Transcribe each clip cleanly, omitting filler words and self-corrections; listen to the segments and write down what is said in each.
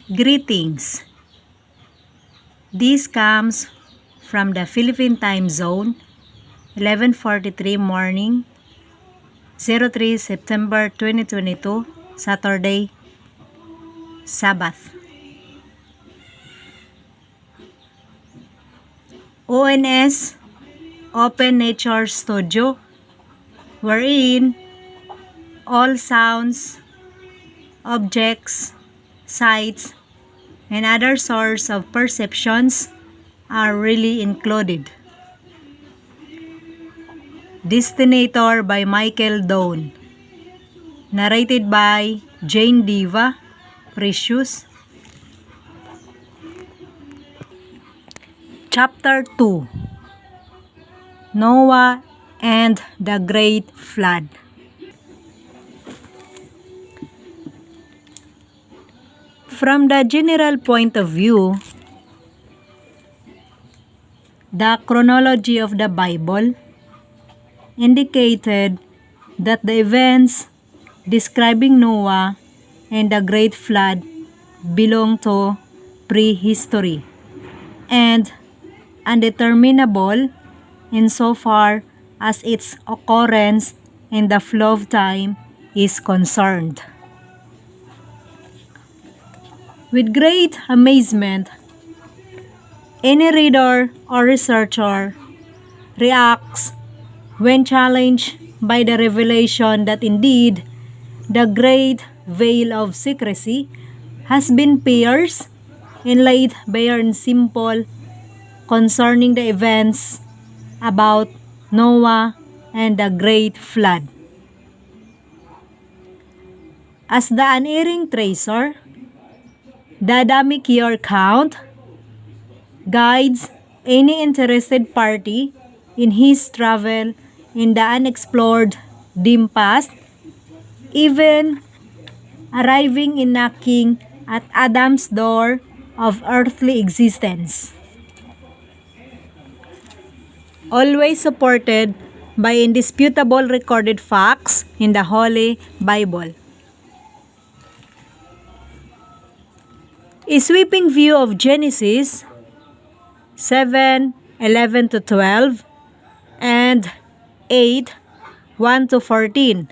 Greetings. This comes from the Philippine time zone, 11:43 morning, 03 September 2022, Saturday, Sabbath. ONS, Open Nature Studio, wherein all sounds, objects, sights, and other source of perceptions are really included. Destinator by Michael Dawn. Narrated by Diva, Precious. Chapter 2. Noah and the Great Flood. From the general point of view, the chronology of the Bible indicated that the events describing Noah and the Great Flood belong to prehistory and undeterminable insofar as its occurrence and the flow of time is concerned. With great amazement, any reader or researcher reacts when challenged by the revelation that indeed the great veil of secrecy has been pierced and laid bare and simple concerning the events about Noah and the Great Flood. As the unerring tracer, the Adamic year count guides any interested party in his travel in the unexplored dim past, even arriving and knocking at Adam's door of earthly existence. Always supported by indisputable recorded facts in the Holy Bible. A sweeping view of Genesis 7:11-12 and 8:1-14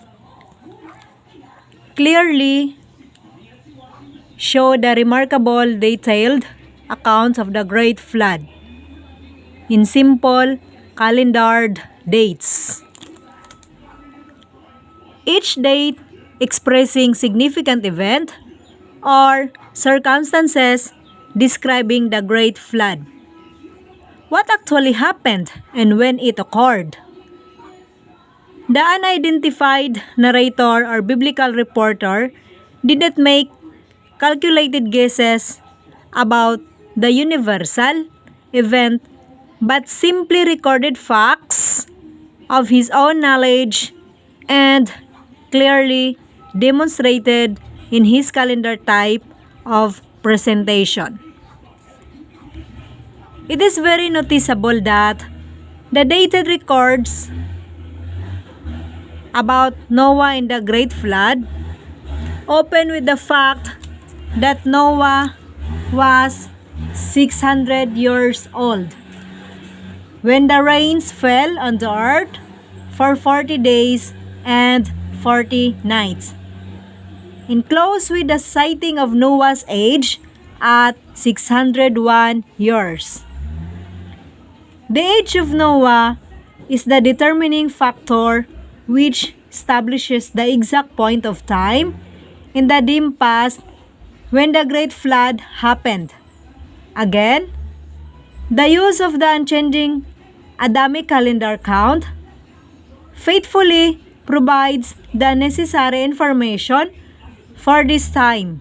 clearly show the remarkable detailed account of the Great Flood in simple calendared dates. Each date expressing significant event or circumstances describing the Great Flood. What actually happened and when it occurred? The unidentified narrator or biblical reporter did not make calculated guesses about the universal event but simply recorded facts of his own knowledge and clearly demonstrated in his calendar type of presentation. It is very noticeable that the dated records about Noah and the Great Flood open with the fact that Noah was 600 years old when the rains fell on the earth for 40 days and 40 nights. In close with the citing of Noah's age at 601 years. The age of Noah is the determining factor which establishes the exact point of time in the dim past when the Great Flood happened. Again, the use of the unchanging Adamic calendar count faithfully provides the necessary information for this time.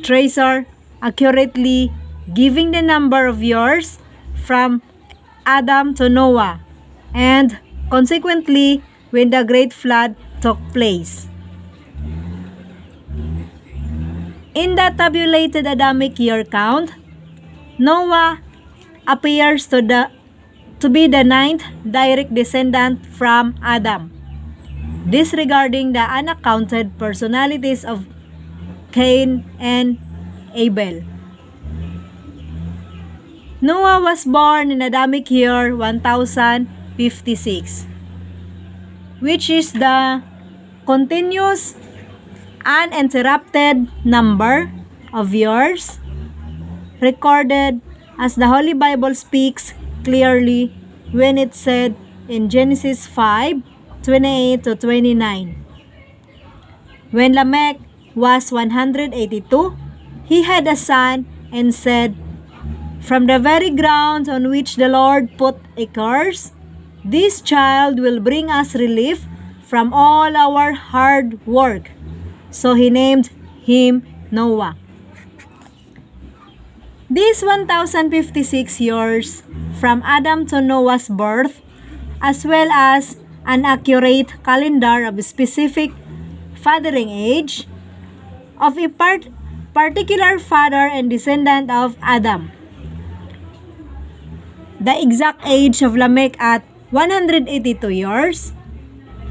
Tracer accurately giving the number of years from Adam to Noah and consequently when the Great Flood took place. In the tabulated Adamic year count, Noah appears to be the ninth direct descendant from Adam, disregarding the unaccounted personalities of Cain and Abel. Noah was born in Adamic year 1056, which is the continuous, uninterrupted number of years recorded as the Holy Bible speaks clearly when it said in Genesis 5:28 to 29. When Lamech was 182, he had a son and said, "From the very ground on which the Lord put a curse, this child will bring us relief from all our hard work." So he named him Noah. These 1056 years from Adam to Noah's birth, as well as an accurate calendar of specific fathering age of a particular father and descendant of Adam. The exact age of Lamech at 182 years,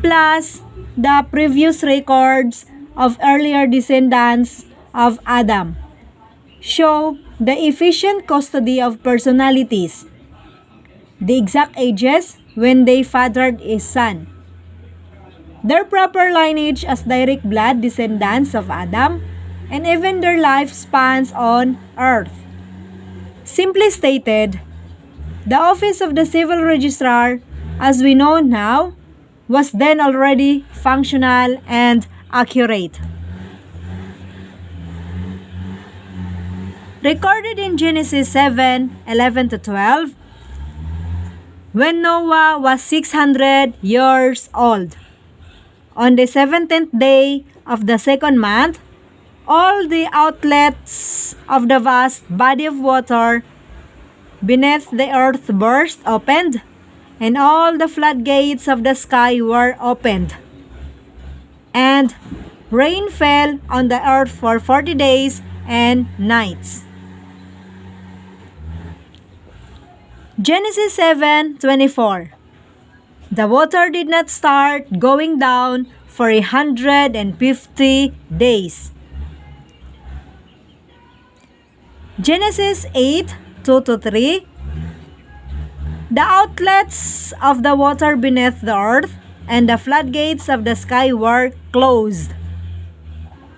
plus the previous records of earlier descendants of Adam, show the efficient custody of personalities, the exact ages when they fathered a son, their proper lineage as direct blood descendants of Adam, and even their lifespans on earth. Simply stated, the office of the civil registrar, as we know now, was then already functional and accurate. Recorded in Genesis 7:11 to 12, when Noah was 600 years old, on the 17th day of the second month, all the outlets of the vast body of water beneath the earth burst opened, and all the floodgates of the sky were opened. And rain fell on the earth for 40 days and nights. Genesis 7:24. The water did not start going down for 150 days. Genesis 8:2 to 3. The outlets of the water beneath the earth and the floodgates of the sky were closed.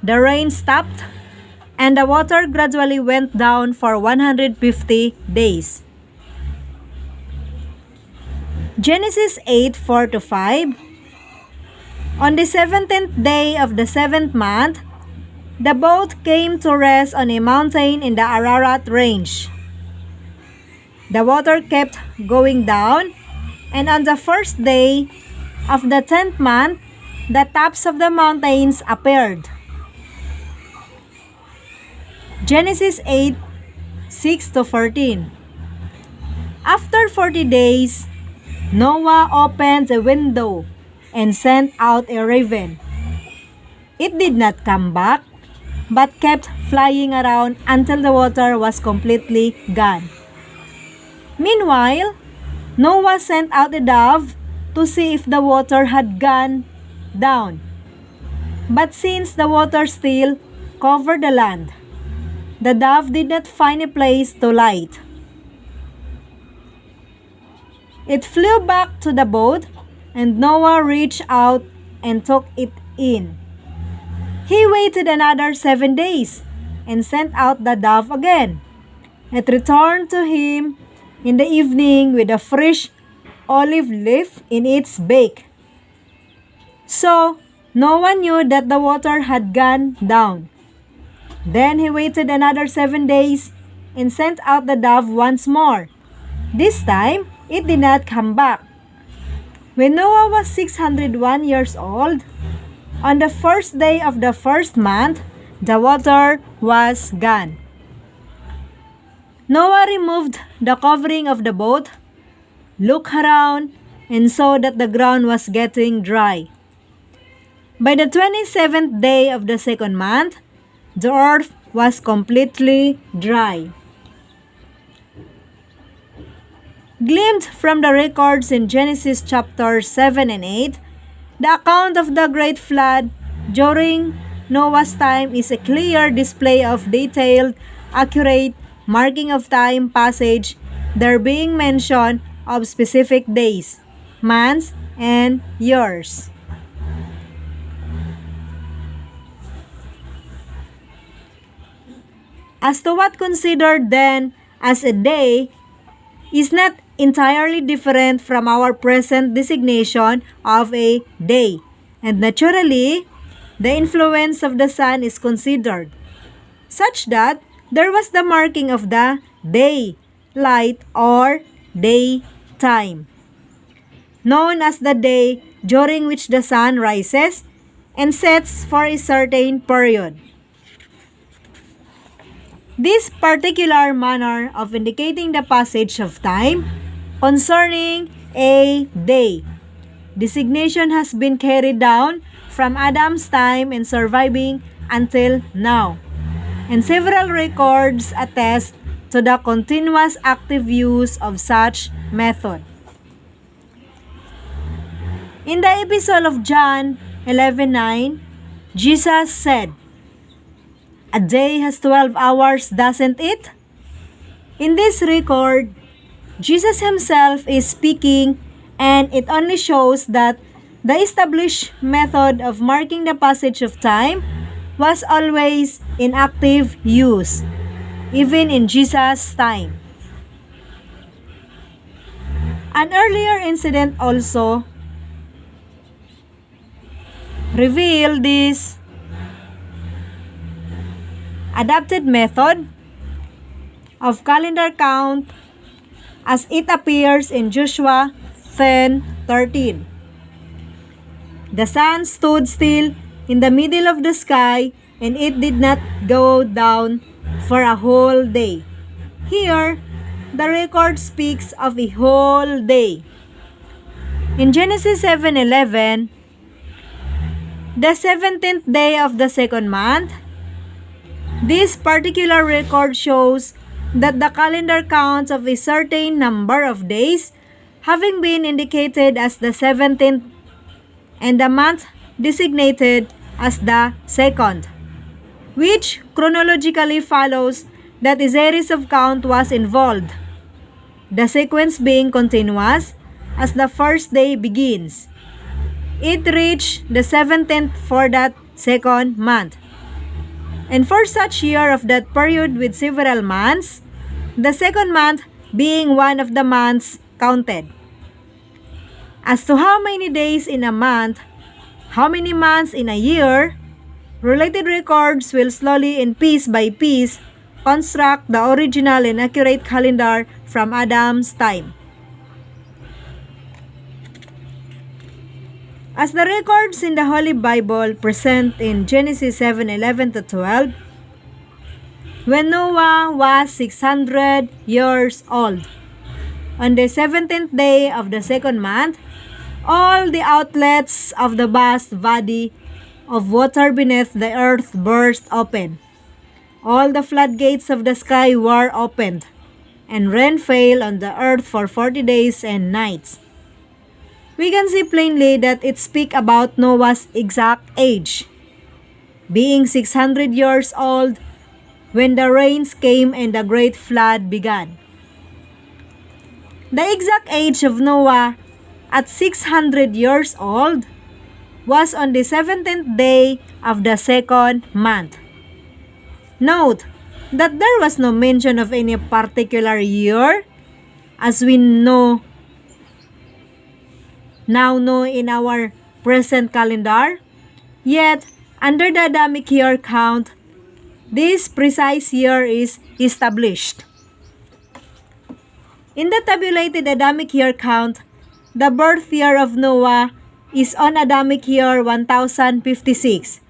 The rain stopped, and the water gradually went down for 150 days. Genesis 8:4 to 5. On the 17th day of the 7th month, the boat came to rest on a mountain in the Ararat range. The water kept going down, and on the first day of the 10th month, the tops of the mountains appeared. Genesis 8:6 to 14. After 40 days, Noah opened a window and sent out a raven. It did not come back, but kept flying around until the water was completely gone. Meanwhile, Noah sent out a dove to see if the water had gone down. But since the water still covered the land, the dove did not find a place to light. It flew back to the boat, and Noah reached out and took it in. He waited another 7 days and sent out the dove again. It returned to him in the evening with a fresh olive leaf in its beak. So Noah knew that the water had gone down. Then he waited another 7 days and sent out the dove once more. This time, it did not come back. When Noah was 601 years old, on the first day of the first month, the water was gone. Noah removed the covering of the boat, looked around, and saw that the ground was getting dry. By the 27th day of the second month, the earth was completely dry. Gleaned from the records in Genesis chapters 7 and 8, the account of the great flood during Noah's time is a clear display of detailed, accurate marking of time passage, there being mention of specific days, months, and years. As to what considered then as a day is not entirely different from our present designation of a day, and naturally, the influence of the sun is considered, such that there was the marking of the day, light, or daytime, known as the day during which the sun rises and sets for a certain period. This particular manner of indicating the passage of time concerning a day designation has been carried down from Adam's time and surviving until now, and several records attest to the continuous active use of such method. In the epistle of John 11:9, Jesus said, "A day has 12 hours, doesn't it?" In this record, Jesus himself is speaking, and it only shows that the established method of marking the passage of time was always in active use, even in Jesus' time. An earlier incident also revealed this adapted method of calendar count as it appears in Joshua 10:13. The sun stood still in the middle of the sky, and it did not go down for a whole day. Here, the record speaks of a whole day. In Genesis 7:11, the 17th day of the second month, this particular record shows that the calendar counts of a certain number of days having been indicated as the 17th and the month designated as the second, which chronologically follows that a series of count was involved, the sequence being continuous as the first day begins. It reached the 17th for that second month. And for such year of that period with several months, the second month being one of the months counted. As to how many days in a month, how many months in a year, related records will slowly and piece by piece construct the original and accurate calendar from Adam's time. As the records in the Holy Bible present in Genesis 7:11-12, when Noah was 600 years old, on the 17th day of the second month, all the outlets of the vast body of water beneath the earth burst open. All the floodgates of the sky were opened, and rain fell on the earth for 40 days and nights. We can see plainly that it speaks about Noah's exact age, being 600 years old when the rains came and the great flood began. The exact age of Noah at 600 years old was on the 17th day of the second month. Note that there was no mention of any particular year, as we now know in our present calendar, yet under the Adamic year count, this precise year is established. In the tabulated Adamic year count, the birth year of Noah is on Adamic year 1056.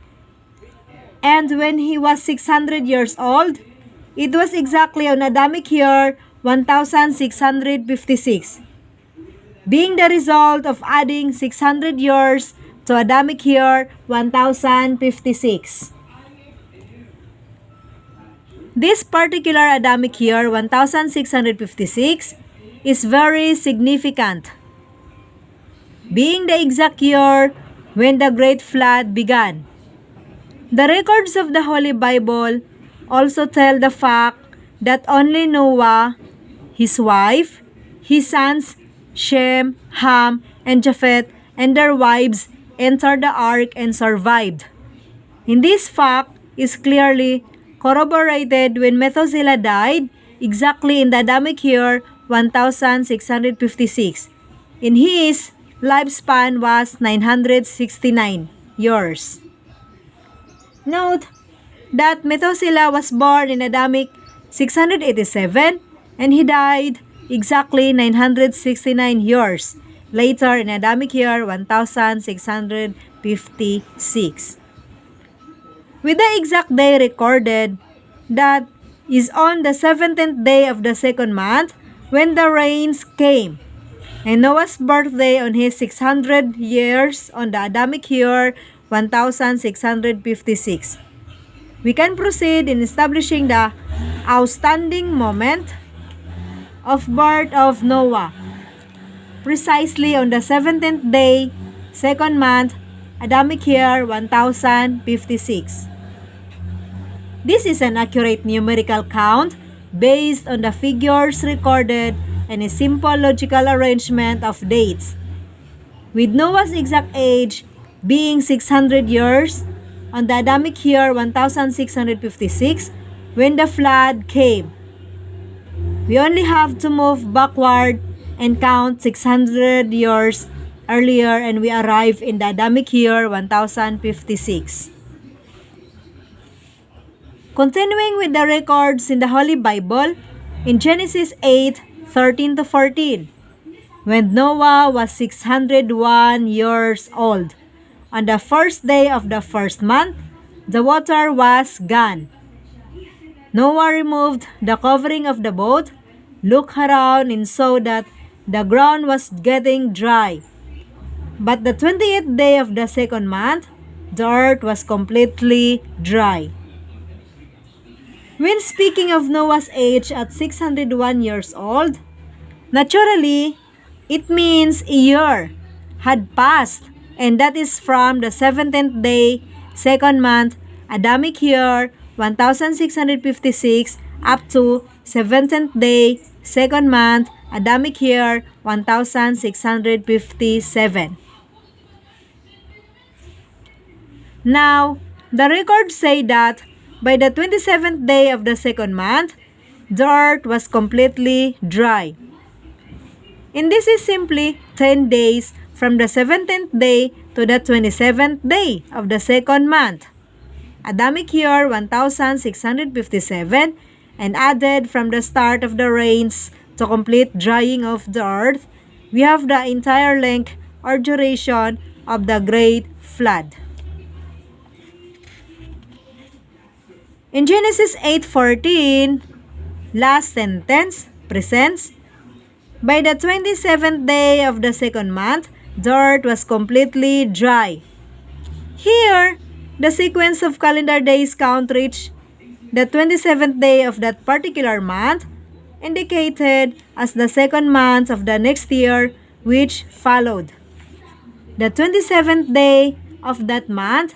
And when he was 600 years old, it was exactly on Adamic year 1656, being the result of adding 600 years to Adamic year 1056. This particular Adamic year 1656 is very significant, being the exact year when the Great Flood began. The records of the Holy Bible also tell the fact that only Noah, his wife, his sons, Shem, Ham, and Japheth, and their wives entered the ark and survived. And this fact is clearly corroborated when Methuselah died exactly in the Adamic year 1656. And his lifespan was 969 years. Note that Methuselah was born in Adamic 687 and he died exactly 969 years later in Adamic year 1656. With the exact day recorded, that is on the 17th day of the second month when the rains came, and Noah's birthday on his 600 years on the Adamic year 1656. We can proceed in establishing the outstanding moment of birth of Noah, precisely on the 17th day, second month, Adamic year 1056. This is an accurate numerical count based on the figures recorded and a simple logical arrangement of dates, with Noah's exact age being 600 years on the Adamic year 1656 when the flood came. We only have to move backward and count 600 years earlier and we arrive in the Adamic year 1056. Continuing with the records in the Holy Bible, in Genesis 8:13-14, when Noah was 601 years old, on the first day of the first month, the water was gone. Noah removed the covering of the boat, looked around and saw that the ground was getting dry. But the 20th day of the second month, the earth was completely dry. When speaking of Noah's age at 601 years old, naturally, it means a year had passed, and that is from the 17th day, second month, Adamic year 1656 up to 17th day, second month, Adamic year 1657. Now, the records say that by the 27th day of the second month, the earth was completely dry. And this is simply 10 days from the 17th day to the 27th day of the second month, Adamic year 1657, and added from the start of the rains to complete drying of the earth, we have the entire length or duration of the Great Flood. In Genesis 8:14, last sentence presents, by the 27th day of the second month, the earth was completely dry. Here, the sequence of calendar days count reached the 27th day of that particular month, indicated as the second month of the next year which followed. The 27th day of that month,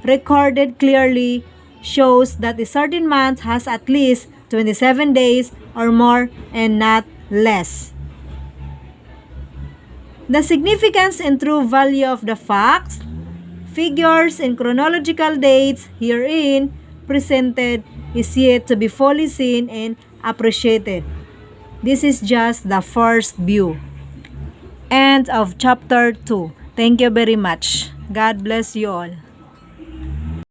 recorded clearly, shows that a certain month has at least 27 days or more and not less. The significance and true value of the facts, figures, and chronological dates herein presented is yet to be fully seen and appreciated. This is just the first view. End of chapter 2. Thank you very much. God bless you all.